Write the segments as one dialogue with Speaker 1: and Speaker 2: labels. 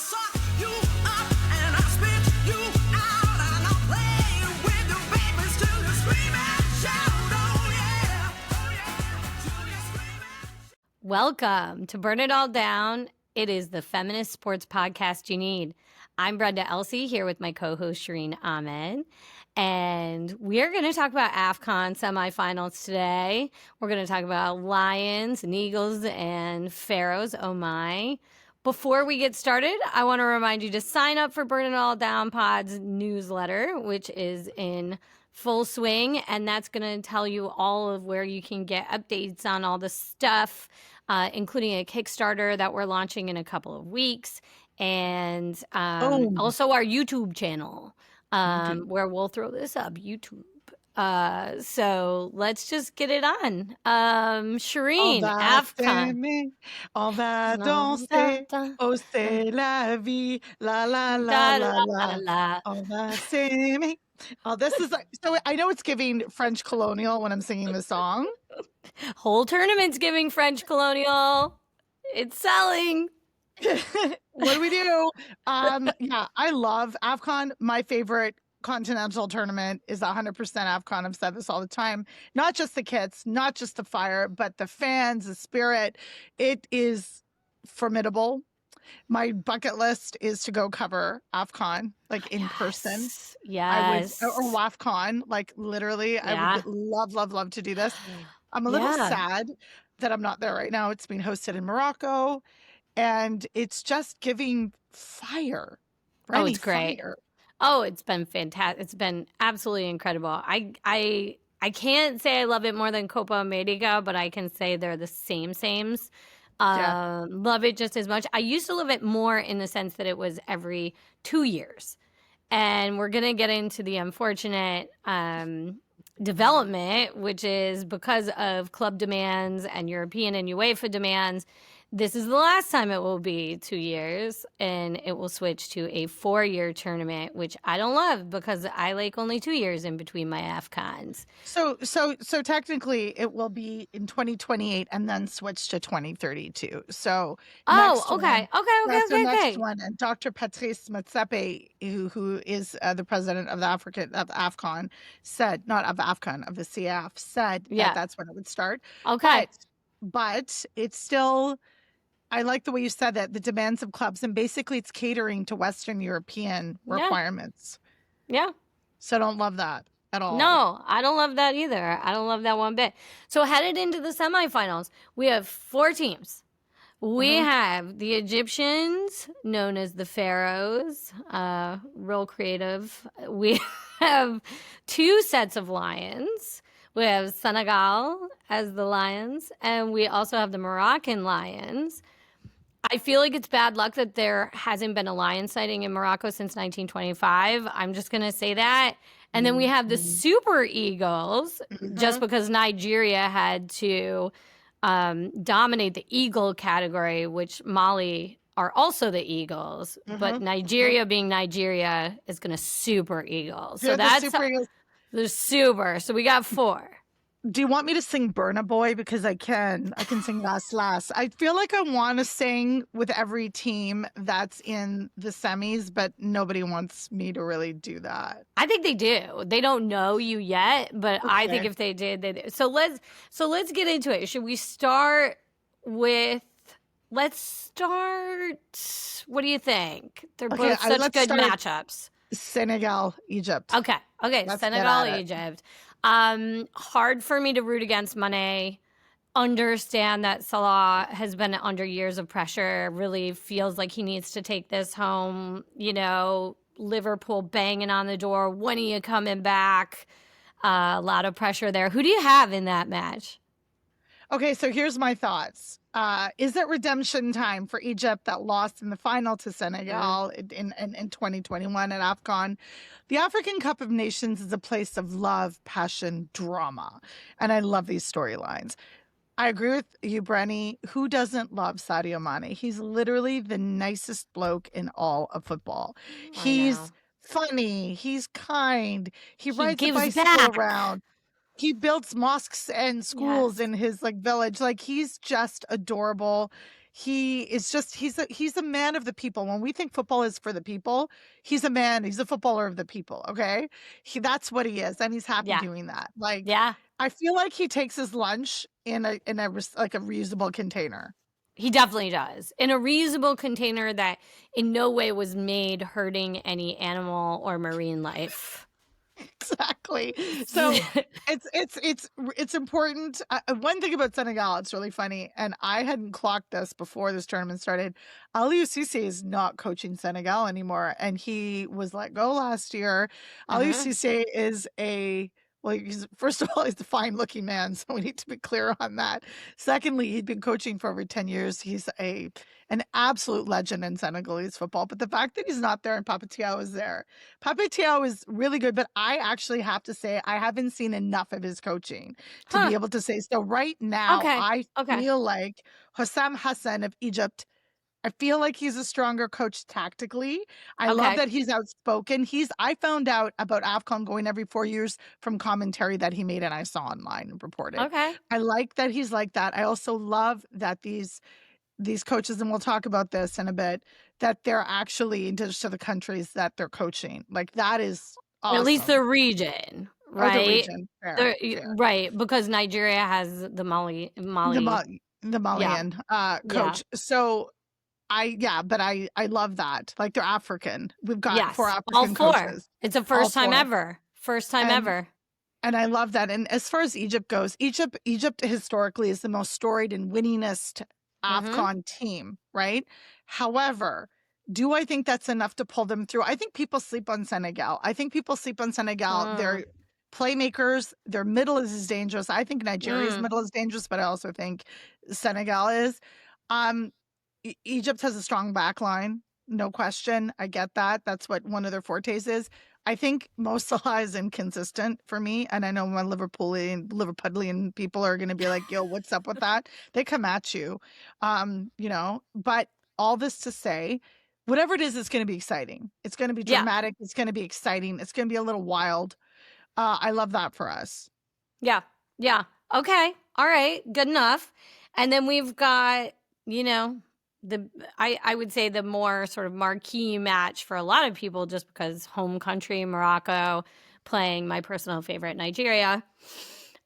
Speaker 1: suck you up and I spit you out and I'll play with your babies till you scream and shout. Oh yeah, till you scream and shout.
Speaker 2: Welcome to Burn It All Down. It is the feminist sports podcast you need. I'm Brenda Elsie here with my co-host Shireen Ahmed. And we're going to talk about AFCON semifinals today. We're going to talk about Lions and Eagles and Pharaohs. Oh my. Before we get started, I want to remind you to sign up for Burn It All Down Pod's newsletter, which is in full swing. And that's going to tell you all of where you can get updates on all the stuff, including a Kickstarter that we're launching in a couple of weeks. And also our YouTube channel. Where we'll throw this up, YouTube. So let's just get it on. Shireen, AFCON.
Speaker 3: On va danser, oh c'est la vie, la la la la la, on va s'aimer. Oh, this is like, so I know it's giving French colonial when I'm singing the song.
Speaker 2: Whole tournament's giving French colonial. It's selling.
Speaker 3: What do we do? Yeah, I love AFCON. My favorite continental tournament is 100% AFCON. I've said this all the time. Not just the kits, not just the fire, but the fans, the spirit. It is formidable. My bucket list is to go cover AFCON, like in person.
Speaker 2: Yes.
Speaker 3: Or WAFCON, like literally. I would love to do this. I'm a little sad that I'm not there right now. It's being hosted in Morocco. And it's just giving fire.
Speaker 2: Oh, it's great.
Speaker 3: Fire.
Speaker 2: Oh, it's been fantastic. It's been absolutely incredible. I can't say I love it more than Copa America, but I can say they're the sames. Love it just as much. I used to love it more in the sense that it was every 2 years. And we're going to get into the unfortunate development, which is because of club demands and European and UEFA demands. This is the last time it will be 2 years, and it will switch to a 4-year tournament, which I don't love because I like only 2 years in between my AFCONs.
Speaker 3: So technically it will be in 2028 and then switch to 2032. So
Speaker 2: okay.
Speaker 3: Next one. And Dr. Patrice Motsepe, who is the president of the AFCON, said, not of AFCON, of the CAF, said that that's when it would start.
Speaker 2: Okay.
Speaker 3: But it's still, I like the way you said that, the demands of clubs, and basically it's catering to Western European requirements.
Speaker 2: Yeah.
Speaker 3: So I don't love that at all.
Speaker 2: No, I don't love that either. I don't love that one bit. So headed into the semifinals, we have 4 teams. We have the Egyptians, known as the Pharaohs, real creative. We have 2 sets of Lions. We have Senegal as the Lions, and we also have the Moroccan Lions. I feel like it's bad luck that there hasn't been a lion sighting in Morocco since 1925. I'm just going to say that. And then we have the Super Eagles, just because Nigeria had to dominate the Eagle category, which Mali are also the Eagles. But Nigeria being Nigeria is going to Super Eagles. So that's
Speaker 3: the Super Eagles.
Speaker 2: The Super. So we got 4.
Speaker 3: Do you want me to sing Burna Boy? Because I can sing Last. I feel like I want to sing with every team that's in the semis, but nobody wants me to really do that.
Speaker 2: I think they do. They don't know you yet, but okay. I think if they did, they did. So let's get into it. Should we start with? Let's start. What do you think? They're both such good matchups.
Speaker 3: Senegal, Egypt.
Speaker 2: Okay. Senegal, Egypt. Hard for me to root against Mané. Understand that Salah has been under years of pressure. Really feels like he needs to take this home. You know, Liverpool banging on the door. When are you coming back? A lot of pressure there. Who do you have in that match?
Speaker 3: Okay, so here's my thoughts. Is it redemption time for Egypt that lost in the final to Senegal in 2021 at AFCON? The African Cup of Nations is a place of love, passion, drama. And I love these storylines. I agree with you, Brenny. Who doesn't love Sadio Mané? He's literally the nicest bloke in all of football. He's funny. He's kind. He rides a bicycle around. He builds mosques and schools in his village. He's just adorable. he is just he's a man of the people. When we think football is for the people, he's a man. He's a footballer of the people. Okay, that's what he is, and he's happy
Speaker 2: Yeah.
Speaker 3: doing that. Like
Speaker 2: Yeah.
Speaker 3: I feel like he takes his lunch in a like a reusable container.
Speaker 2: He definitely does. In a reusable container that in no way was made hurting any animal or marine life.
Speaker 3: Exactly. So it's important. One thing about Senegal, it's really funny, and I hadn't clocked this before this tournament started. Aliou Cisse is not coaching Senegal anymore, and he was let go last year. Aliou
Speaker 2: Mhm.
Speaker 3: Cisse is he's first of all, he's a fine-looking man, so we need to be clear on that. Secondly, he'd been coaching for over 10 years. He's an absolute legend in Senegalese football. But the fact that he's not there and Papa Thiaw is there, Papa Thiaw is really good, but I actually have to say I haven't seen enough of his coaching to
Speaker 2: Huh.
Speaker 3: be able to say. So right now,
Speaker 2: Okay.
Speaker 3: I
Speaker 2: Okay.
Speaker 3: feel like Hossam Hassan of Egypt, I feel like he's a stronger coach tactically. I love
Speaker 2: Okay.
Speaker 3: that he's outspoken. I found out about AFCON going every 4 years from commentary that he made and I saw online and reported.
Speaker 2: Okay.
Speaker 3: I like that he's like that. I also love that these coaches, and we'll talk about this in a bit, that they're actually indigenous to the countries that they're coaching. Like that is
Speaker 2: At least the
Speaker 3: awesome.
Speaker 2: region,
Speaker 3: Or the
Speaker 2: right?
Speaker 3: region. Fair, fair.
Speaker 2: Right, because Nigeria has the
Speaker 3: The
Speaker 2: Mali.
Speaker 3: The
Speaker 2: Yeah.
Speaker 3: Malian
Speaker 2: Yeah.
Speaker 3: coach. So but I love that. Like they're African. We've got 4
Speaker 2: Yes. All
Speaker 3: African
Speaker 2: four.
Speaker 3: coaches,
Speaker 2: It's the
Speaker 3: all
Speaker 2: first time
Speaker 3: 4.
Speaker 2: ever. First time
Speaker 3: And
Speaker 2: ever.
Speaker 3: and I love that. And as far as Egypt goes, Egypt historically is the most storied and winningest
Speaker 2: Mhm.
Speaker 3: AFCON team, right? However, do I think that's enough to pull them through? I think people sleep on Senegal. I think people sleep on Senegal.
Speaker 2: Mm.
Speaker 3: They're playmakers. Their middle is as dangerous. I think Nigeria's
Speaker 2: Mm.
Speaker 3: middle is dangerous, but I also think Senegal is. Um, Egypt has a strong back line, no question. I get that. That's what one of their fortes is. I think Mo Salah is inconsistent for me, and I know my Liverpudlian people are going to be like, "Yo, what's up with that?" They come at you, But all this to say, whatever it is, it's going to be exciting. It's going to be
Speaker 2: Yeah.
Speaker 3: dramatic. It's going to be exciting. It's going to be a little wild. I love that for us.
Speaker 2: Yeah. Yeah. Okay. All right. Good enough. And then we've got, you know, I would say the more sort of marquee match for a lot of people just because home country Morocco playing my personal favorite Nigeria.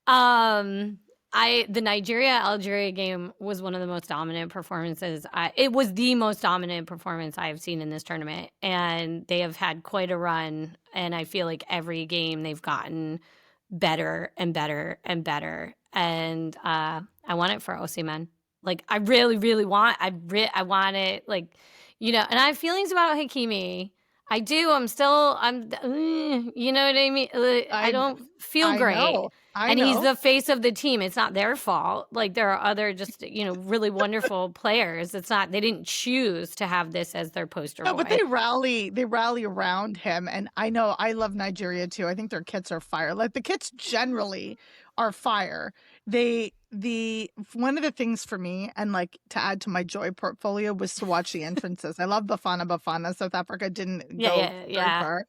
Speaker 2: Um the Nigeria Algeria game was one of the most dominant performances. It was the most dominant performance I have seen in this tournament, and they have had quite a run. And I feel like every game they've gotten better and better and better. And I want it for Osimhen. Like I really, really want. I want it. Like and I have feelings about Hakimi. I do. You know what I mean? I
Speaker 3: I
Speaker 2: don't feel
Speaker 3: I
Speaker 2: great.
Speaker 3: know. I
Speaker 2: And he's
Speaker 3: know.
Speaker 2: the face of the team. It's not their fault. Like there are other just really wonderful players. It's not they didn't choose to have this as their poster
Speaker 3: No, but
Speaker 2: boy.
Speaker 3: they rally around him, and I know I love Nigeria too. I think their kits are fire. Like the kits generally are fire. The one of the things for me, and like to add to my joy portfolio, was to watch the entrances. I love Bafana Bafana. South Africa didn't
Speaker 2: Yeah,
Speaker 3: go
Speaker 2: yeah,
Speaker 3: very
Speaker 2: yeah,
Speaker 3: far,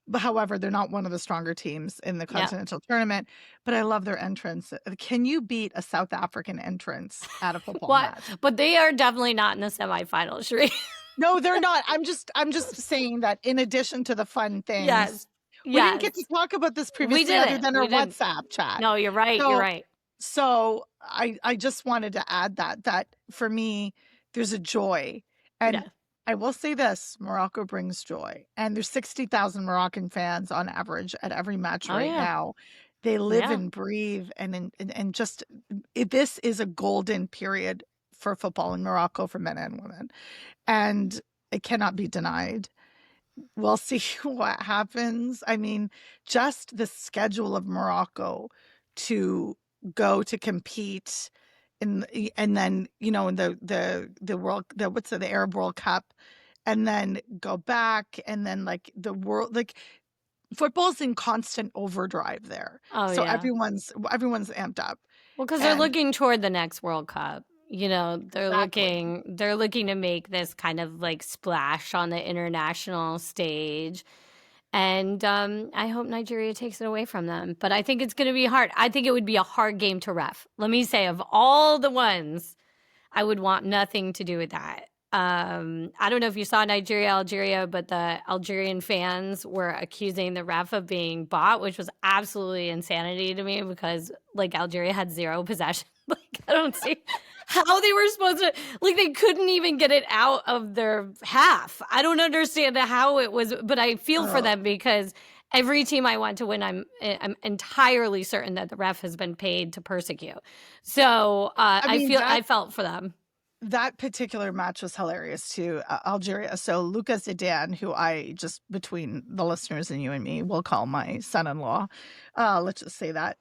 Speaker 3: but however, they're not one of the stronger teams in the
Speaker 2: yeah.
Speaker 3: continental tournament. But I love their entrance. Can you beat a South African entrance at a football
Speaker 2: What?
Speaker 3: match?
Speaker 2: But they are definitely not in the semifinals, Sheree.
Speaker 3: No, they're not. I'm just saying that in addition to the fun things,
Speaker 2: Yes.
Speaker 3: we didn't get to
Speaker 2: Yes.
Speaker 3: talk about this
Speaker 2: We
Speaker 3: previously other
Speaker 2: didn't.
Speaker 3: than our
Speaker 2: We didn't.
Speaker 3: WhatsApp chat.
Speaker 2: No, you're right. You're
Speaker 3: So
Speaker 2: right.
Speaker 3: so I just wanted to add that for me there's a joy. And
Speaker 2: Yeah.
Speaker 3: I will say this, Morocco brings joy. And there's 60,000 Moroccan fans on average at every match
Speaker 2: Oh
Speaker 3: right
Speaker 2: yeah.
Speaker 3: now. They live
Speaker 2: Yeah.
Speaker 3: and breathe and just this is a golden period for football in Morocco for men and women. And it cannot be denied. We'll see what happens. I mean, just the schedule of Morocco to go to compete and then, in the world the Arab World Cup and then go back and then like the world like football's in constant overdrive there.
Speaker 2: Oh
Speaker 3: So
Speaker 2: yeah.
Speaker 3: everyone's amped up.
Speaker 2: Well, because they're
Speaker 3: And
Speaker 2: looking toward the next World Cup. They're
Speaker 3: exactly.
Speaker 2: looking to make this kind of like splash on the international stage. And I hope Nigeria takes it away from them. But I think it's going to be hard. I think it would be a hard game to ref. Let me say, of all the ones, I would want nothing to do with that. I don't know if you saw Algeria, but the Algerian fans were accusing the ref of being bought, which was absolutely insanity to me because like Algeria had zero possession. Like I don't see how they were supposed to, like they couldn't even get it out of their half. I don't understand how it was, but I feel for them because every team I want to win, I'm entirely certain that the ref has been paid to persecute. So I felt for them.
Speaker 3: That particular match was hilarious too. Algeria. So Lucas Zidane, who I just between the listeners and you and me will call my son-in-law. Let's just say that.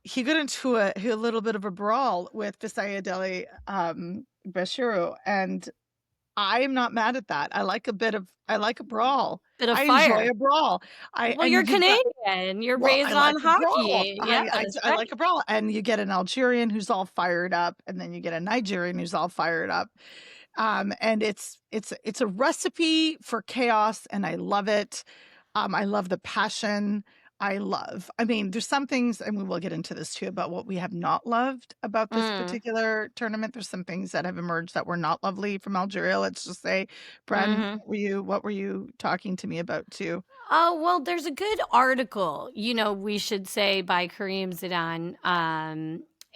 Speaker 3: He got into a little bit of a brawl with Fisayadeli Bashiru, and I'm not mad at that. I like a brawl.
Speaker 2: Bit of
Speaker 3: I
Speaker 2: fire.
Speaker 3: enjoy a brawl.
Speaker 2: Well, you're Canadian. You're raised on hockey.
Speaker 3: I like a brawl. And you get an Algerian who's all fired up, and then you get a Nigerian who's all fired up. And it's a recipe for chaos, and I love it. I love the passion. I mean, there's some things, and we will get into this too, about what we have not loved about this particular tournament. There's some things that have emerged that were not lovely from Algeria. Let's just say, Bren, what were you talking to me about too?
Speaker 2: Oh, well, there's a good article, we should say by Kareem Zidane,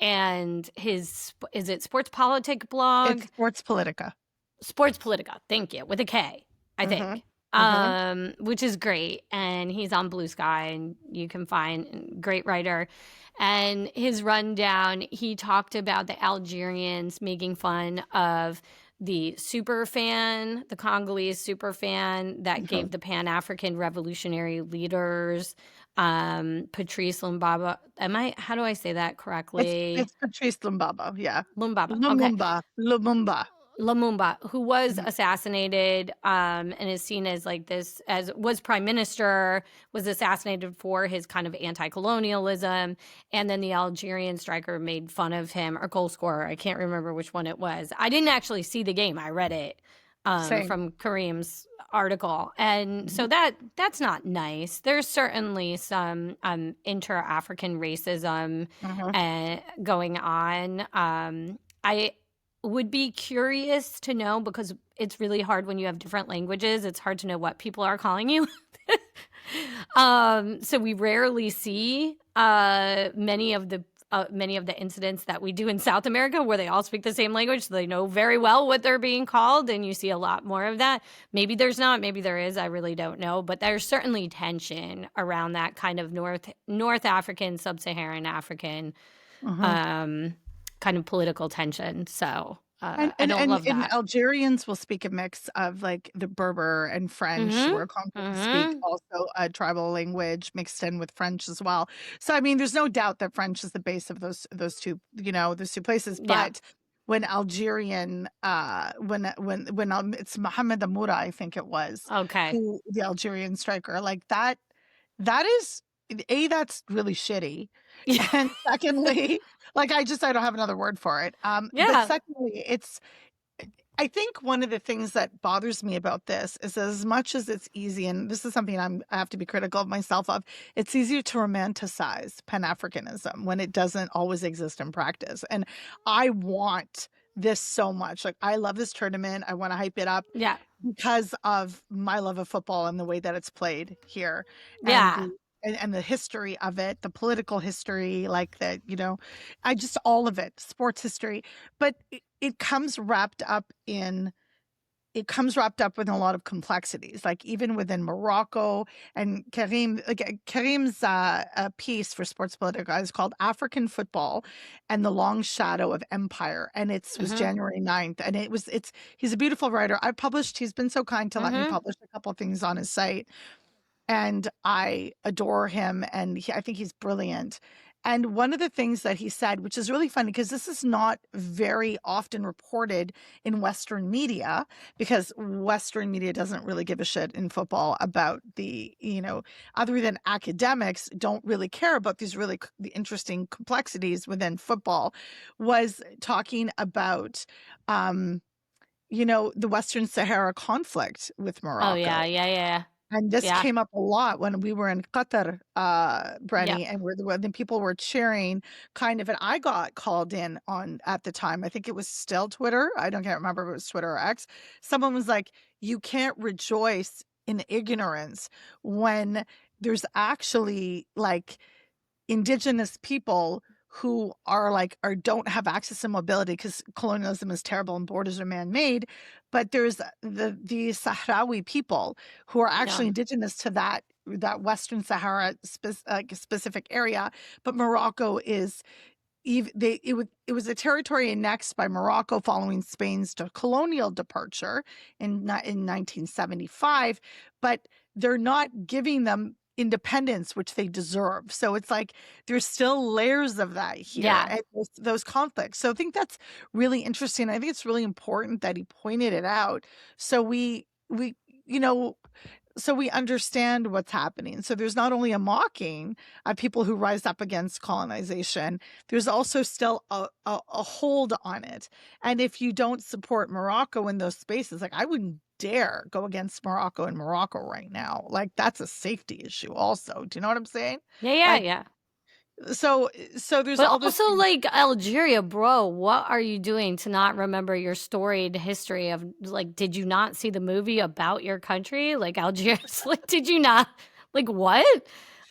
Speaker 2: and is it Sports Politic blog?
Speaker 3: It's Sports Politica.
Speaker 2: Sports Politica, thank you, with a K, I think. Which is great. And he's on Blue Sky, and you can find great writer. And his rundown, he talked about the Algerians making fun of the super fan, the Congolese super fan that gave the Pan-African revolutionary leaders, Patrice Lumbaba. How do I say that correctly?
Speaker 3: It's Patrice Lumbaba, yeah.
Speaker 2: Lumumba, who was assassinated and is seen as was prime minister, was assassinated for his kind of anti-colonialism. And then the Algerian striker made fun of him, or goal scorer. I can't remember which one it was. I didn't actually see the game. I read it from Kareem's article. And so that's not nice. There's certainly some inter-African racism going on. I would be curious to know, because it's really hard when you have different languages. It's hard to know what people are calling you. So we rarely see many of the incidents that we do in South America where they all speak the same language, so they know very well what they're being called, and you see a lot more of that. Maybe there's not, maybe there is, I really don't know, but there's certainly tension around that kind of North African, Sub-Saharan African kind of political tension. So I don't love that.
Speaker 3: And Algerians will speak a mix of like the Berber and French, where Congolese speak also a tribal language mixed in with French as well. So I mean, there's no doubt that French is the base of those two places. But when Algerian, it's Mohamed Amoura, I think it was, who, the Algerian striker, like that is that's really shitty. And secondly, like I don't have another word for it. But secondly, I think one of the things that bothers me about this is, as much as it's easy, and this is something I have to be critical of myself of, it's easier to romanticize Pan-Africanism when it doesn't always exist in practice. And I want this so much. Like, I love this tournament. I want to hype it up. Yeah. Because of my love of football and the way that it's played here. And the history of it, the political history, like that, all of it, sports history. But it comes wrapped up with a lot of complexities, like even within Morocco. And Kareem's piece for Sports Politica is called African Football and the Long Shadow of Empire. And it was January 9th. And he's a beautiful writer. He's been so kind to let me publish a couple of things on his site. And I adore him, and I think he's brilliant. And one of the things that he said, which is really funny, because this is not very often reported in Western media, because Western media doesn't really give a shit in football about other than academics, don't really care about these really interesting complexities within football, was talking about, the Western Sahara conflict with Morocco.
Speaker 2: Oh, yeah.
Speaker 3: And this
Speaker 2: Yeah.
Speaker 3: came up a lot when we were in Qatar,
Speaker 2: Yep.
Speaker 3: Brenny, and when people were cheering kind of, and I got called in on at the time. I think it was still Twitter. Can't remember if it was Twitter or X. Someone was like, "You can't rejoice in ignorance when there's actually like indigenous people who are like or don't have access to mobility because colonialism is terrible and borders are man-made, but there's the Sahrawi people who are
Speaker 2: Yeah.
Speaker 3: actually indigenous to that Western Sahara specific area, but Morocco is it was a territory annexed by Morocco following Spain's colonial departure in 1975, but they're not giving them independence, which they deserve. So it's like there's still layers of that here
Speaker 2: Yeah.
Speaker 3: and those conflicts. So I think that's really interesting. I think it's really important that he pointed it out. So we you know so we understand what's happening. So there's not only a mocking of people who rise up against colonization, there's also still a hold on it. And if you don't support Morocco in those spaces, like I wouldn't dare go against Morocco in Morocco right now. Like that's a safety issue also. Do you know what I'm saying?
Speaker 2: Yeah. Yeah.
Speaker 3: Like
Speaker 2: Yeah.
Speaker 3: so there's
Speaker 2: But
Speaker 3: all those
Speaker 2: also,
Speaker 3: things.
Speaker 2: like Algeria, bro, what are you doing to not remember your storied history of like, did you not see the movie about your country? Like Algiers, like, did you not? Like, what?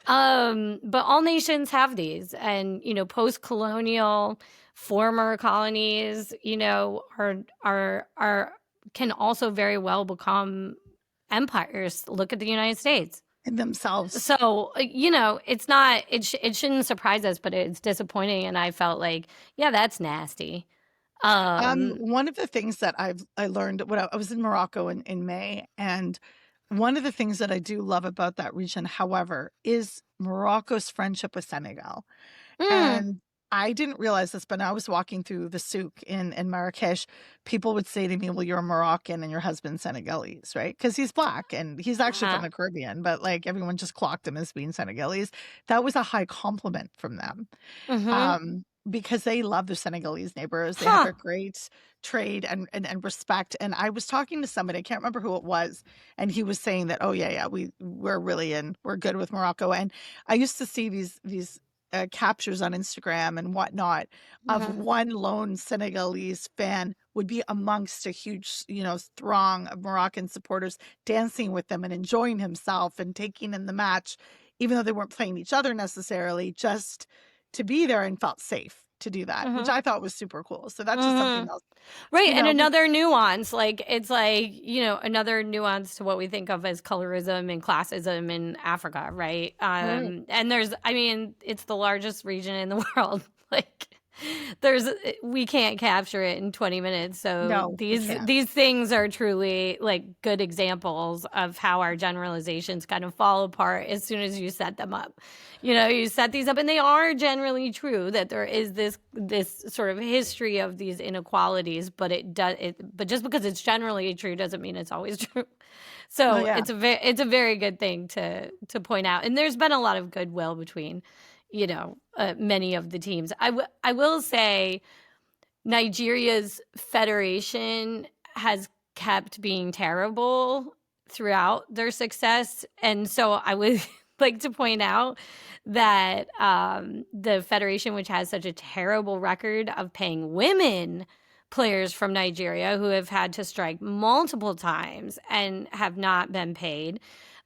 Speaker 2: But all nations have these, and post-colonial former colonies, are can also very well become empires. Look at the United States.
Speaker 3: In themselves.
Speaker 2: So, it's not it shouldn't surprise us, but it's disappointing, and I felt like, yeah, that's nasty. Um
Speaker 3: One of the things that I learned when I was in Morocco in May, and one of the things that I do love about that region, however, is Morocco's friendship with Senegal.
Speaker 2: mm,
Speaker 3: And I didn't realize this, but I was walking through the souk in Marrakesh. People would say to me, "Well, you're Moroccan and your husband's Senegalese, right?" Because he's black and he's actually from
Speaker 2: uh-huh.
Speaker 3: the Caribbean, but like everyone just clocked him as being Senegalese. That was a high compliment from them,
Speaker 2: Mhm.
Speaker 3: because they love their Senegalese neighbors. They have
Speaker 2: Huh.
Speaker 3: a great trade and respect. And I was talking to somebody, I can't remember who it was, and he was saying that, oh yeah, we're good with Morocco. And I used to see these captures on Instagram and whatnot of
Speaker 2: Mhm.
Speaker 3: one lone Senegalese fan would be amongst a huge, throng of Moroccan supporters dancing with them and enjoying himself and taking in the match, even though they weren't playing each other necessarily, just to be there and felt safe to do that, which
Speaker 2: Mhm.
Speaker 3: I thought was super cool. So that's just something
Speaker 2: Mhm.
Speaker 3: else,
Speaker 2: Right,
Speaker 3: you
Speaker 2: and
Speaker 3: know, but
Speaker 2: another nuance, like, it's like, another nuance to what we think of as colorism and classism in Africa, right?
Speaker 3: right.
Speaker 2: And I mean, it's the largest region in the world. Like, we can't capture it in 20 minutes. So
Speaker 3: No, we
Speaker 2: these
Speaker 3: can't.
Speaker 2: these things are truly like good examples of how our generalizations kind of fall apart as soon as you set them up. You set these up, and they are generally true that there is this sort of history of these inequalities, but but just because it's generally true doesn't mean it's always true.
Speaker 3: Oh
Speaker 2: So
Speaker 3: yeah.
Speaker 2: it's a very good thing to point out, and there's been a lot of goodwill between many of the teams. I will say Nigeria's federation has kept being terrible throughout their success. And so I would like to point out that the federation, which has such a terrible record of paying women players from Nigeria who have had to strike multiple times and have not been paid.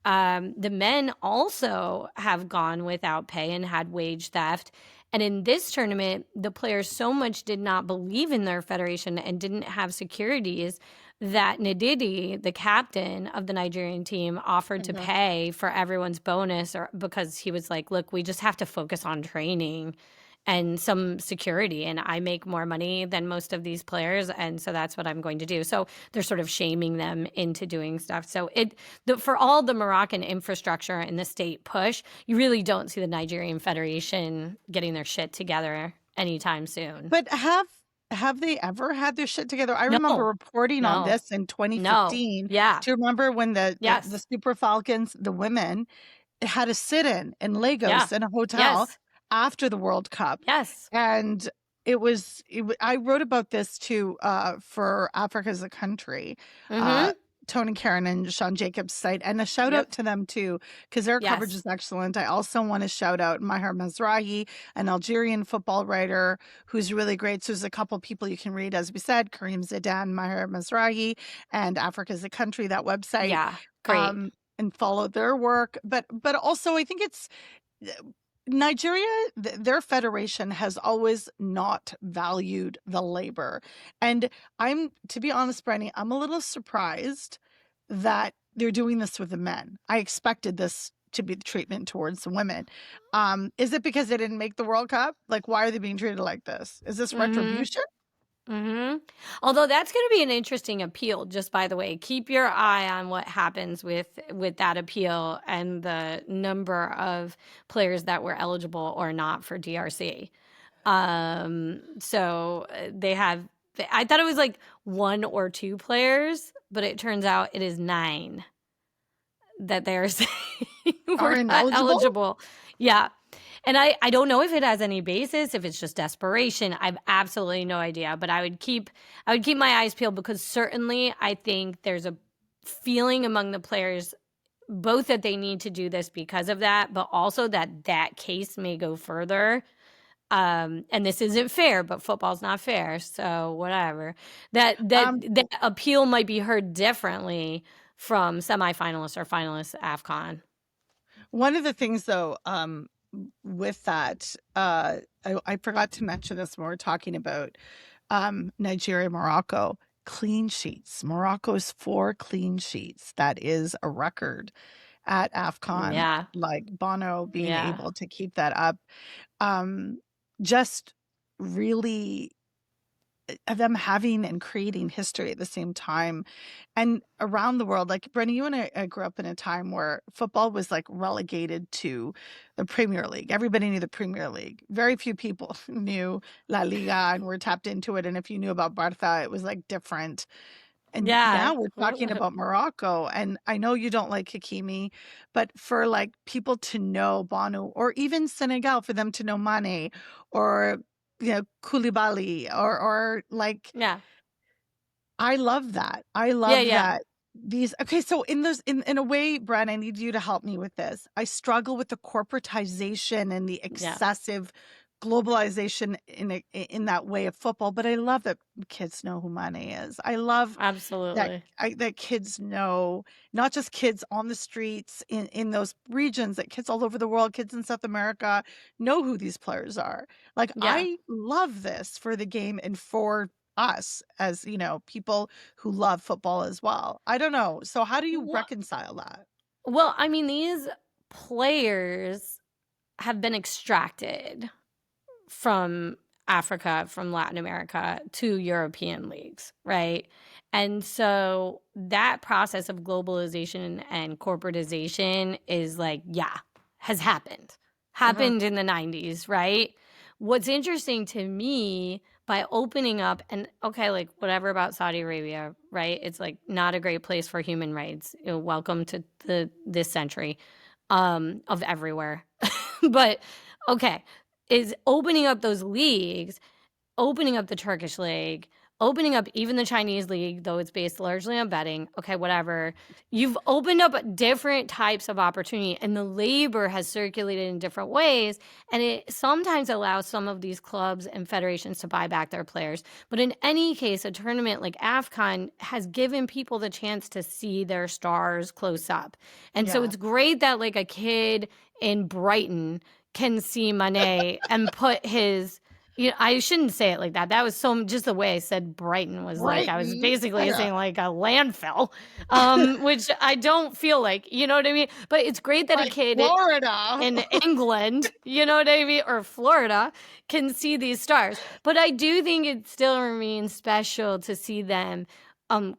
Speaker 2: The men also have gone without pay and had wage theft. And in this tournament, the players so much did not believe in their federation and didn't have securities that Ndidi, the captain of the Nigerian team, offered to
Speaker 3: Mhm.
Speaker 2: pay for everyone's bonus, or because he was like, look, we just have to focus on training and some security, and I make more money than most of these players, and so that's what I'm going to do. So they're sort of shaming them into doing stuff. So for all the Moroccan infrastructure and the state push, you really don't see the Nigerian Federation getting their shit together anytime soon.
Speaker 3: But have they ever had their shit together? I remember
Speaker 2: No,
Speaker 3: reporting on
Speaker 2: no,
Speaker 3: this in
Speaker 2: no.
Speaker 3: 2015.
Speaker 2: Yeah.
Speaker 3: Do you remember when the
Speaker 2: Yes.
Speaker 3: Super Falcons, the women, had a sit-in in
Speaker 2: Yeah.
Speaker 3: Lagos in a hotel
Speaker 2: Yes.
Speaker 3: after the World Cup?
Speaker 2: Yes.
Speaker 3: And I wrote about this too, for Africa as a country. Uh,
Speaker 2: Mm-hmm.
Speaker 3: Tony Karen and Sean Jacobs' site, and a shout
Speaker 2: Yep.
Speaker 3: out to them too, because their coverage
Speaker 2: Yes.
Speaker 3: is excellent. I also want to shout out Maher Mazrahi, an Algerian football writer who's really great. So there's a couple people you can read, as we said, Karim Zidane, Maher Mazrahi, and Africa's a Country, that website,
Speaker 2: Yeah. Great.
Speaker 3: and follow their work. But also I think it's Nigeria, their federation has always not valued the labor. And to be honest, Brenny, I'm a little surprised that they're doing this with the men. I expected this to be the treatment towards the women. Is it because they didn't make the World Cup? Like, why are they being treated like this? Is this
Speaker 2: Mm-hmm.
Speaker 3: retribution?
Speaker 2: Mm-hmm. Although that's going to be an interesting appeal, just by the way. Keep your eye on what happens with that appeal and the number of players that were eligible or not for DRC. So they have. I thought it was like 1 or 2 players, but it turns out it is 9 that they are saying
Speaker 3: Are
Speaker 2: were not
Speaker 3: ineligible?
Speaker 2: eligible. Yeah. And I don't know if it has any basis, if it's just desperation. I have absolutely no idea. But I would keep my eyes peeled, because certainly I think there's a feeling among the players both that they need to do this because of that, but also that case may go further. And this isn't fair, but football's not fair, so whatever. That appeal might be heard differently from semifinalists or finalists at AFCON.
Speaker 3: One of the things, though, with that, I forgot to mention this when we're talking about Nigeria, Morocco, clean sheets. Morocco's 4 clean sheets. That is a record at AFCON.
Speaker 2: Yeah.
Speaker 3: Like Bono being
Speaker 2: Yeah.
Speaker 3: able to keep that up. Just really them having and creating history at the same time. And around the world, like Brenny, you and I grew up in a time where football was like relegated to the Premier League. Everybody knew the Premier League. Very few people knew La Liga and were tapped into it. And if you knew about Barca, it was like different. And now
Speaker 2: Yeah.
Speaker 3: we're talking about Morocco. And I know you don't like Hakimi, but for like people to know Banu, or even Senegal, for them to know Mané, or Koulibaly, or like,
Speaker 2: Yeah.
Speaker 3: I love that. I love
Speaker 2: Yeah.
Speaker 3: that. Okay, so in a way, Brad, I need you to help me with this. I struggle with the corporatization and the excessive globalization in that way of football, but I love that kids know who Mané is. I love
Speaker 2: Absolutely.
Speaker 3: that kids know, not just kids on the streets in those regions, that kids all over the world, kids in South America, know who these players are. Like,
Speaker 2: Yeah.
Speaker 3: I love this for the game and for us as, people who love football as well. I don't know. So how do you
Speaker 2: Well,
Speaker 3: reconcile that?
Speaker 2: well, I mean, these players have been extracted from Africa, from Latin America to European leagues, right? And so that process of globalization and corporatization is like, has happened in the 90s, right? What's interesting to me, by opening up, and okay, like whatever about Saudi Arabia, right? It's like not a great place for human rights. Welcome to this century of everywhere. But okay, is opening up those leagues, opening up the Turkish league, opening up even the Chinese league, though it's based largely on betting. Okay, whatever. You've opened up different types of opportunity, and the labor has circulated in different ways. And it sometimes allows some of these clubs and federations to buy back their players. But in any case, a tournament like AFCON has given people the chance to see their stars close up. And so it's great that like a kid in Brighton can see Mané and put his, I shouldn't say it like that. That was just the way I said Brighton was like, I was
Speaker 3: Brighton?
Speaker 2: basically
Speaker 3: Yeah.
Speaker 2: saying like a landfill, which I don't feel like, you know what I mean? But it's great that a
Speaker 3: Like
Speaker 2: kid
Speaker 3: Florida.
Speaker 2: in England, you know what I mean, or Florida, can see these stars. But I do think it still remains special to see them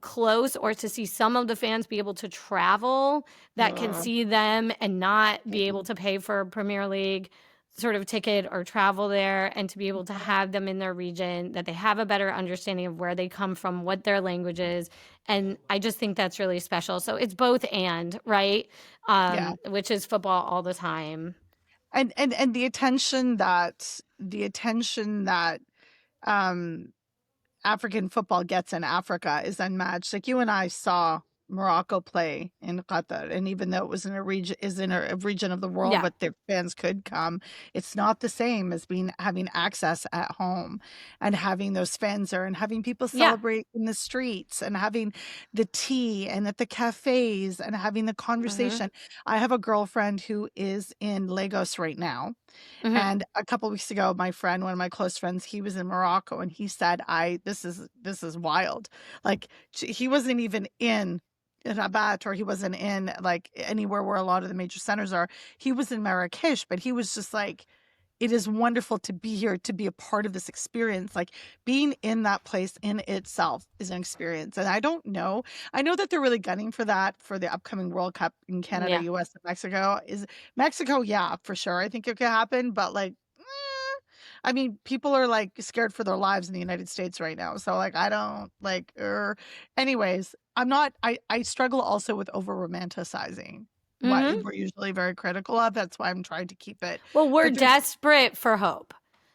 Speaker 2: close, or to see some of the fans be able to travel that can see them and not be able to pay for a Premier League sort of ticket or travel there, and to be able to have them in their region, that they have a better understanding of where they come from, what their language is. And I just think that's really special. So it's both and, right? Which is football all the time.
Speaker 3: And the attention that African football gets in Africa is unmatched. Like, you and I saw Morocco play in Qatar, and even though it was in a region of the world,
Speaker 2: Yeah.
Speaker 3: but their fans could come, it's not the same as having access at home and having those fans there and having people
Speaker 2: Yeah.
Speaker 3: celebrate in the streets and having the tea and at the cafes and having the
Speaker 2: Hmm.
Speaker 3: conversation. I have a girlfriend who is in Lagos right now,
Speaker 2: Hmm.
Speaker 3: and a couple weeks ago, my friend, one of my close friends, he was in Morocco, and he said, this is wild. Like he wasn't even in Rabat, or he wasn't in like anywhere where a lot of the major centers are. He was in Marrakesh, but he was just like, it is wonderful to be here, to be a part of this experience. Like being in that place in itself is an experience. And I don't know. I know that they're really gunning for that for the upcoming World Cup in Canada,
Speaker 2: Yeah.
Speaker 3: US, and Mexico. Is Mexico? Yeah, for sure. I think it could happen. But like, I mean, people are like scared for their lives in the United States right now. So like, I don't like, anyways, I'm not, I struggle also with over romanticizing what
Speaker 2: Hmm.
Speaker 3: we're usually very critical of. That's why I'm trying to keep it.
Speaker 2: Well, we're
Speaker 3: But there's
Speaker 2: desperate for hope.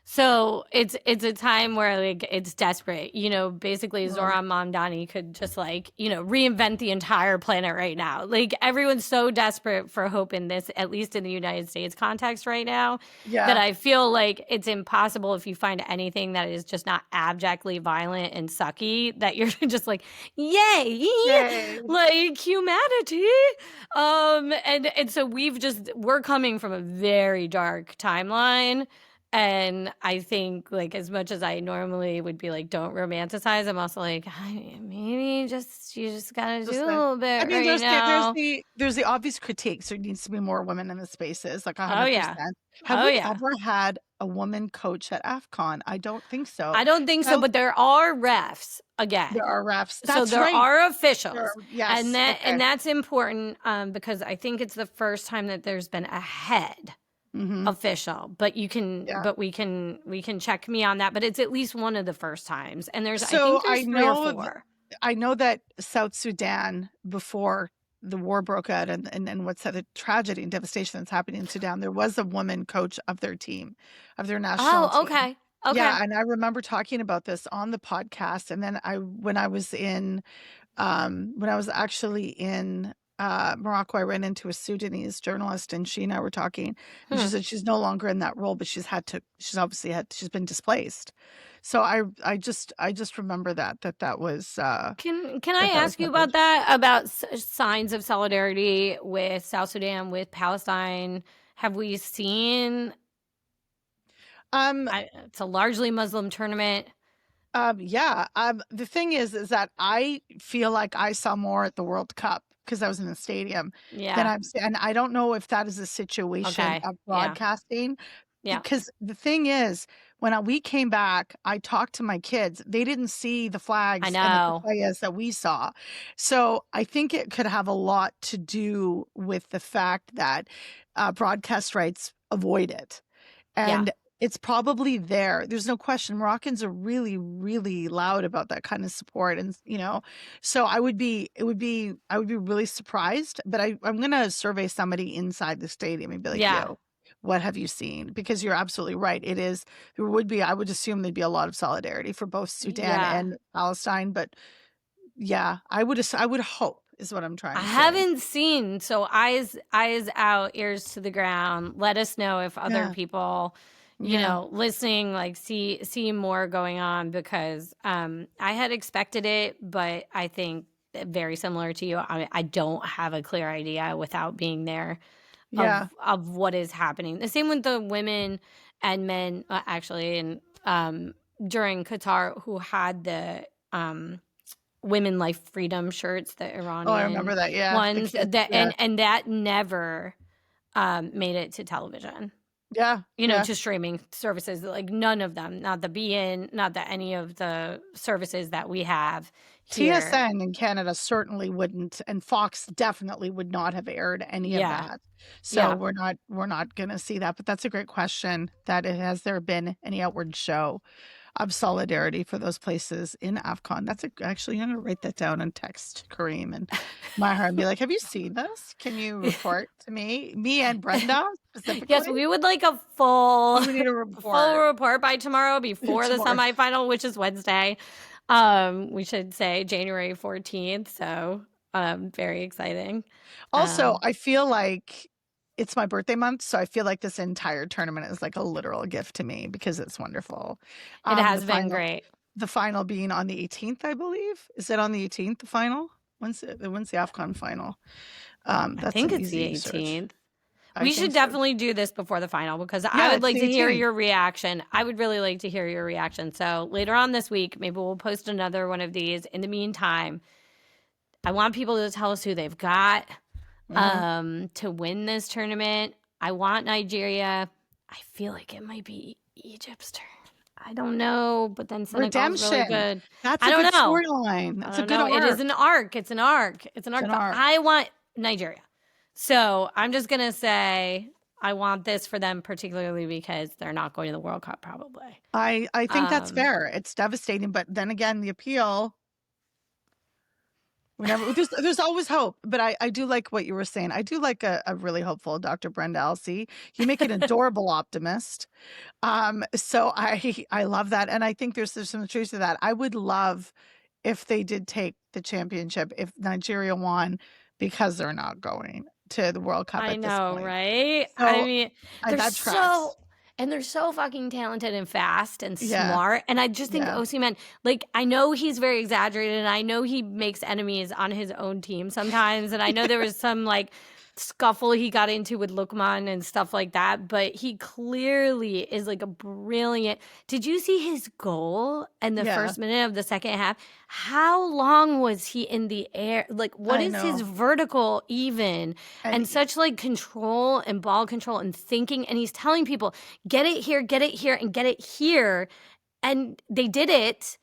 Speaker 2: So it's a time where like it's desperate. Basically Zoran Mamdani could just like, reinvent the entire planet right now. Like everyone's so desperate for hope in this, at least in the United States context right now, that
Speaker 3: Yeah.
Speaker 2: I feel like it's impossible if you find anything that is just not abjectly violent and sucky that you're just like, yay,
Speaker 3: Yay.
Speaker 2: like humanity. And so we're coming from a very dark timeline. And I think, like, as much as I normally would be like, don't romanticize, I'm also like, maybe you just gotta do
Speaker 3: Just
Speaker 2: a
Speaker 3: like,
Speaker 2: little
Speaker 3: I
Speaker 2: bit
Speaker 3: mean,
Speaker 2: right now.
Speaker 3: there's the obvious critiques. There needs to be more women in the spaces, like
Speaker 2: Oh, yeah.
Speaker 3: 100%. Have
Speaker 2: Oh,
Speaker 3: we
Speaker 2: yeah.
Speaker 3: ever had a woman coach at AFCON? I don't think so.
Speaker 2: I don't think so,
Speaker 3: So
Speaker 2: but there are refs
Speaker 3: there
Speaker 2: again.
Speaker 3: are refs.
Speaker 2: So
Speaker 3: That's
Speaker 2: there
Speaker 3: right.
Speaker 2: are
Speaker 3: There are,
Speaker 2: officials, and
Speaker 3: yes.
Speaker 2: that
Speaker 3: Okay.
Speaker 2: and that's important because I think it's the first time that there's been a head
Speaker 3: Mm-hmm.
Speaker 2: official, but
Speaker 3: Yeah.
Speaker 2: we can check me on that, but it's at least one of the first times, and I
Speaker 3: So
Speaker 2: think there's three or four.
Speaker 3: I know that South Sudan, before the war broke out and what's the tragedy and devastation that's happening in Sudan, there was a woman coach of their team, of their national
Speaker 2: Oh,
Speaker 3: team.
Speaker 2: okay. Okay.
Speaker 3: Yeah, and I remember talking about this on the podcast. And then when I was actually in Morocco, I ran into a Sudanese journalist, and she and I were talking, and she
Speaker 2: Hmm.
Speaker 3: said she's no longer in that role, but she's been displaced. So I just remember that was
Speaker 2: Can I
Speaker 3: that was
Speaker 2: ask you about
Speaker 3: coverage.
Speaker 2: that? About signs of solidarity with South Sudan, with Palestine? Have we seen?
Speaker 3: Um,
Speaker 2: It's a largely Muslim tournament.
Speaker 3: yeah. The thing is that I feel like I saw more at the World Cup because I was in the stadium than
Speaker 2: Yeah.
Speaker 3: and I don't know if that is a situation
Speaker 2: Okay.
Speaker 3: of
Speaker 2: Yeah.
Speaker 3: broadcasting.
Speaker 2: Yeah.
Speaker 3: Because the thing is, we came back, I talked to my kids. They didn't see the
Speaker 2: I
Speaker 3: flags and the
Speaker 2: know.
Speaker 3: kefayas that we saw. So I think it could have a lot to do with the fact that broadcast rights avoid it.
Speaker 2: Yeah.
Speaker 3: And it's probably there. There's no question. Moroccans are really, really loud about that kind of support. And, so I would be really surprised, but I'm going to survey somebody inside the stadium and be like,
Speaker 2: Yeah.
Speaker 3: yo, what have you seen? Because you're absolutely right. I would assume there'd be a lot of solidarity for both Sudan
Speaker 2: Yeah.
Speaker 3: and Palestine. But yeah, I would hope is what I'm trying
Speaker 2: I
Speaker 3: to say.
Speaker 2: haven't seen, so eyes out, ears to the ground. Let us know if other
Speaker 3: Yeah.
Speaker 2: people,
Speaker 3: Yeah.
Speaker 2: listening, like see more going on, because I had expected it, but I think very similar to you. I don't have a clear idea without being there
Speaker 3: Yeah.
Speaker 2: of what is happening. The same with the women and men, actually, and during Qatar, who had the women life freedom shirts, the
Speaker 3: Oh, I
Speaker 2: Iranian
Speaker 3: remember that. Yeah. The
Speaker 2: ones,
Speaker 3: kids.
Speaker 2: that
Speaker 3: Yeah.
Speaker 2: and that never made it to television,
Speaker 3: Yeah. Yeah.
Speaker 2: to streaming services. Like none of them, not the BN, not that any of the services that we have here.
Speaker 3: TSN in Canada certainly wouldn't, and Fox definitely would not have aired any of
Speaker 2: Yeah.
Speaker 3: that. So
Speaker 2: Yeah.
Speaker 3: we're not going to see that. But that's a great question. Has there been any outward show of solidarity for those places in AFCON? Actually, I'm going to write that down and text Kareem and Maher and be like, have you seen this? Can you report to me and Brenda specifically?
Speaker 2: Yes, we would like a full
Speaker 3: We need a
Speaker 2: full
Speaker 3: report
Speaker 2: report by tomorrow before the
Speaker 3: tomorrow.
Speaker 2: semifinal, which is Wednesday. We should say January 14th. So Very exciting.
Speaker 3: Also, I feel like it's my birthday month, so I feel like this entire tournament is like a literal gift to me because it's wonderful.
Speaker 2: It
Speaker 3: The
Speaker 2: has been
Speaker 3: final,
Speaker 2: great.
Speaker 3: the final being on the 18th, I believe. Is it on the 18th? The final? When's the AFCON final?
Speaker 2: I
Speaker 3: That's
Speaker 2: think
Speaker 3: an
Speaker 2: it's the
Speaker 3: easy search.
Speaker 2: 18th.
Speaker 3: I
Speaker 2: We
Speaker 3: think
Speaker 2: should
Speaker 3: so.
Speaker 2: definitely do this before the final because I
Speaker 3: Yeah,
Speaker 2: would
Speaker 3: it's
Speaker 2: like
Speaker 3: the
Speaker 2: to hear
Speaker 3: 18th.
Speaker 2: your reaction. I would really like to hear your reaction. So later on this week, maybe we'll post another one of these. In the meantime, I want people to tell us who they've got to win this tournament. I want Nigeria. I feel like it might be Egypt's turn. I don't know, but then Senegal's really
Speaker 3: Redemption.
Speaker 2: good.
Speaker 3: That's
Speaker 2: I
Speaker 3: a
Speaker 2: don't
Speaker 3: good
Speaker 2: know.
Speaker 3: storyline.
Speaker 2: I
Speaker 3: That's a
Speaker 2: don't
Speaker 3: good
Speaker 2: know. It is
Speaker 3: arc.
Speaker 2: an arc. It's an arc. It's an arc.
Speaker 3: an
Speaker 2: But
Speaker 3: arc.
Speaker 2: I want Nigeria. So I'm just gonna say I want this for them, particularly because they're not going to the World Cup probably.
Speaker 3: I think that's
Speaker 2: Um,
Speaker 3: fair. It's devastating, but then again, the appeal. Whenever there's always hope, but I do like what you were saying. I do like a really hopeful Dr. Brenda Elsie. You make an adorable optimist. So I love that, and I think there's some truth to that. I would love if they did take the championship if Nigeria won because they're not going to the World Cup
Speaker 2: I
Speaker 3: at this
Speaker 2: know,
Speaker 3: point.
Speaker 2: right? I
Speaker 3: So
Speaker 2: mean, they're
Speaker 3: that tracks.
Speaker 2: they're so fucking talented and fast and
Speaker 3: Yeah,
Speaker 2: smart. And I just think
Speaker 3: yeah.
Speaker 2: Osimhen, like, I know he's very exaggerated, and I know he makes enemies on his own team sometimes. And I know there was some like scuffle he got into with Lukman and stuff like that, but he clearly is like a brilliant. Did you see his goal in the
Speaker 3: Yeah.
Speaker 2: first minute of the second half? How long was he in the air? Like, what
Speaker 3: I
Speaker 2: is his
Speaker 3: know.
Speaker 2: vertical even? And
Speaker 3: And
Speaker 2: such like control and ball control and thinking. And he's telling people, get it here, and get it here. And they did it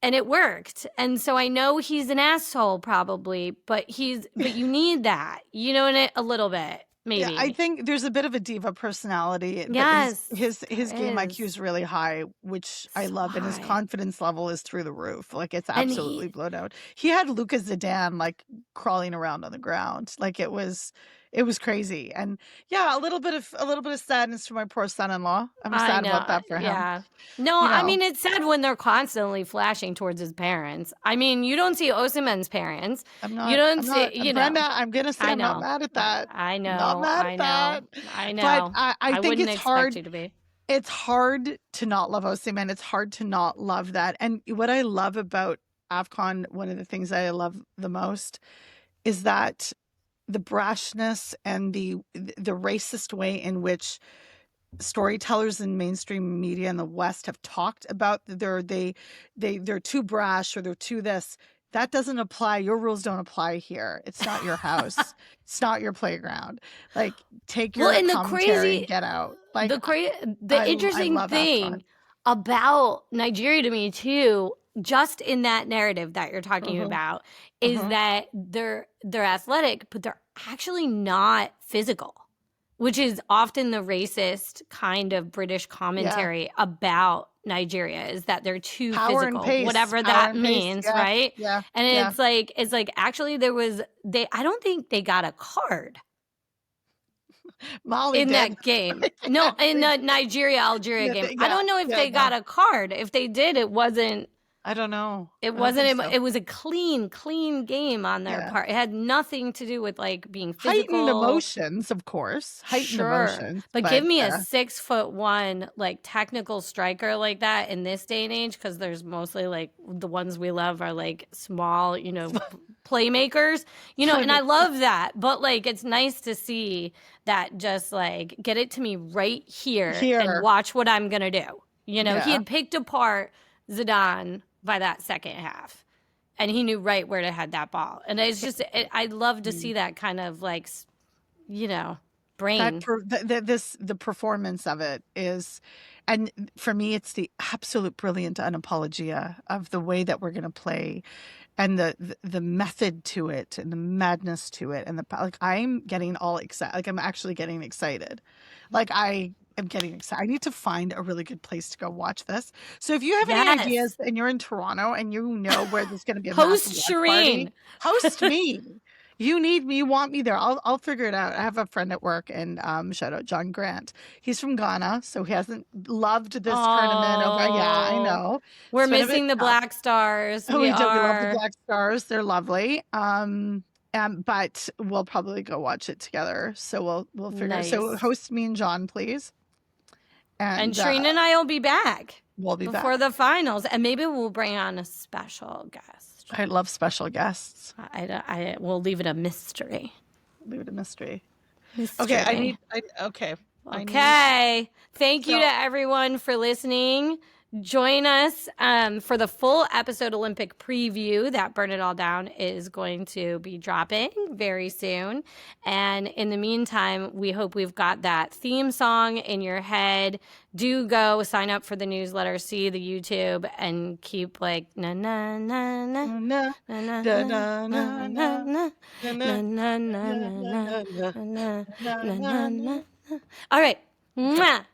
Speaker 2: and it worked. And so I know he's an asshole probably, but you need that, you know, in it a little bit,
Speaker 3: yeah, I
Speaker 2: maybe.
Speaker 3: think there's a bit of a diva personality, but
Speaker 2: Yes,
Speaker 3: his
Speaker 2: there
Speaker 3: game IQ
Speaker 2: is.
Speaker 3: is really high, which I
Speaker 2: So
Speaker 3: love, and his
Speaker 2: high.
Speaker 3: confidence level is through the roof. Like it's
Speaker 2: And
Speaker 3: absolutely blown out. He had Lucas Zidane like crawling around on the ground, like it was crazy. And yeah, a little bit of sadness for my poor son-in-law. I'm
Speaker 2: I
Speaker 3: sad
Speaker 2: know.
Speaker 3: about that for him.
Speaker 2: Yeah. No,
Speaker 3: You
Speaker 2: I
Speaker 3: know,
Speaker 2: mean, it's sad when they're constantly flashing towards his parents. I mean, you don't see Osimhen's parents. You don't
Speaker 3: I'm
Speaker 2: see,
Speaker 3: not,
Speaker 2: you know.
Speaker 3: Brenda, I'm gonna say
Speaker 2: I
Speaker 3: I'm not
Speaker 2: know.
Speaker 3: mad at that.
Speaker 2: I
Speaker 3: Not
Speaker 2: know.
Speaker 3: mad
Speaker 2: I
Speaker 3: at that.
Speaker 2: know. I
Speaker 3: But
Speaker 2: know.
Speaker 3: I
Speaker 2: I
Speaker 3: think
Speaker 2: wouldn't
Speaker 3: it's
Speaker 2: expect
Speaker 3: hard.
Speaker 2: you to be.
Speaker 3: It's hard to not love Osimhen. It's hard to not love that. And what I love about AFCON, one of the things I love the most is that the brashness and the racist way in which storytellers in mainstream media in the West have talked about they're too brash or they're too this. That doesn't apply. Your rules don't apply here. It's not your house. It's not your playground. Like take
Speaker 2: Well,
Speaker 3: your
Speaker 2: and
Speaker 3: commentary and get out. Like
Speaker 2: the
Speaker 3: I
Speaker 2: interesting
Speaker 3: love AFCON.
Speaker 2: thing about Nigeria to me too, just in that narrative that you're talking
Speaker 3: Mhm.
Speaker 2: about, is
Speaker 3: Mhm.
Speaker 2: that they're athletic, but they're actually not physical, which is often the racist kind of British
Speaker 3: Yeah.
Speaker 2: commentary about Nigeria, is that they're too
Speaker 3: Power and
Speaker 2: physical,
Speaker 3: pace.
Speaker 2: whatever
Speaker 3: Power
Speaker 2: that
Speaker 3: and pace.
Speaker 2: means,
Speaker 3: Yeah.
Speaker 2: right?
Speaker 3: Yeah.
Speaker 2: And
Speaker 3: Yeah.
Speaker 2: it's like actually I don't think they got a card
Speaker 3: Molly
Speaker 2: in
Speaker 3: did.
Speaker 2: that game.
Speaker 3: I
Speaker 2: No,
Speaker 3: can't
Speaker 2: in
Speaker 3: see.
Speaker 2: the Nigeria-Algeria game. I
Speaker 3: Yeah.
Speaker 2: don't know if
Speaker 3: Yeah.
Speaker 2: they got a card. If they did, it wasn't
Speaker 3: I don't know.
Speaker 2: it
Speaker 3: I don't think
Speaker 2: wasn't
Speaker 3: so.
Speaker 2: it was a clean game on their
Speaker 3: Yeah.
Speaker 2: part. It had nothing to do with like being
Speaker 3: Heightened
Speaker 2: physical.
Speaker 3: emotions, of course. Heightened
Speaker 2: Sure.
Speaker 3: emotions,
Speaker 2: But
Speaker 3: but
Speaker 2: give me a 6'1" like technical striker like that in this day and age, because there's mostly like the ones we love are like small, you know, playmakers, you know, and I love that. But like it's nice to see that, just like get it to me right here and
Speaker 3: Here.
Speaker 2: watch what I'm gonna do. You know, he
Speaker 3: Yeah.
Speaker 2: had picked apart Zidane by that second half. And he knew right where to head that ball. And it's just, I'd love to see that kind of like, you know, brain.
Speaker 3: The performance of it is, and for me, it's the absolute brilliant unapologia of the way that we're going to play, and the method to it, and the madness to it, and like I'm getting all excited. Like I'm actually getting excited. Like I am getting excited. I need to find a really good place to go watch this. So if you have any
Speaker 2: Yes.
Speaker 3: ideas and you're in Toronto and you know where there's going to be a
Speaker 2: Host
Speaker 3: massive watch party,
Speaker 2: Shireen.
Speaker 3: host me. You need me, you want me there. I'll figure it out. I have a friend at work, and shout out John Grant. He's from Ghana, so he hasn't loved this tournament. Yeah, I
Speaker 2: Oh,
Speaker 3: know.
Speaker 2: we're
Speaker 3: It's been a bit
Speaker 2: missing the
Speaker 3: tough.
Speaker 2: Black Stars.
Speaker 3: Oh,
Speaker 2: We
Speaker 3: we love the
Speaker 2: are.
Speaker 3: Black Stars. They're lovely. But we'll probably go watch it together. So we'll figure. So
Speaker 2: Nice.
Speaker 3: host me and John, please.
Speaker 2: And
Speaker 3: And
Speaker 2: Shireen and I will be back
Speaker 3: we'll be
Speaker 2: before
Speaker 3: back.
Speaker 2: the finals, and maybe we'll bring on a special guest.
Speaker 3: I love special guests.
Speaker 2: I will leave it a mystery.
Speaker 3: Leave it a mystery.
Speaker 2: Mystery.
Speaker 3: Okay, I need.
Speaker 2: Okay. Thank you
Speaker 3: So-
Speaker 2: to everyone for listening. Join us for the full episode Olympic preview that Burn It All Down is going to be dropping very soon. And in the meantime, we hope we've got that theme song in your head. Do go sign up for the newsletter, see the YouTube, and keep like na na na na
Speaker 3: Na,
Speaker 2: na na
Speaker 3: da,
Speaker 2: na
Speaker 3: na,
Speaker 2: na
Speaker 3: na,
Speaker 2: na
Speaker 3: na,
Speaker 2: na
Speaker 3: na,
Speaker 2: na na na na
Speaker 3: na,
Speaker 2: na
Speaker 3: na,
Speaker 2: na
Speaker 3: na,
Speaker 2: na
Speaker 3: na,
Speaker 2: na na. All right. Mwah.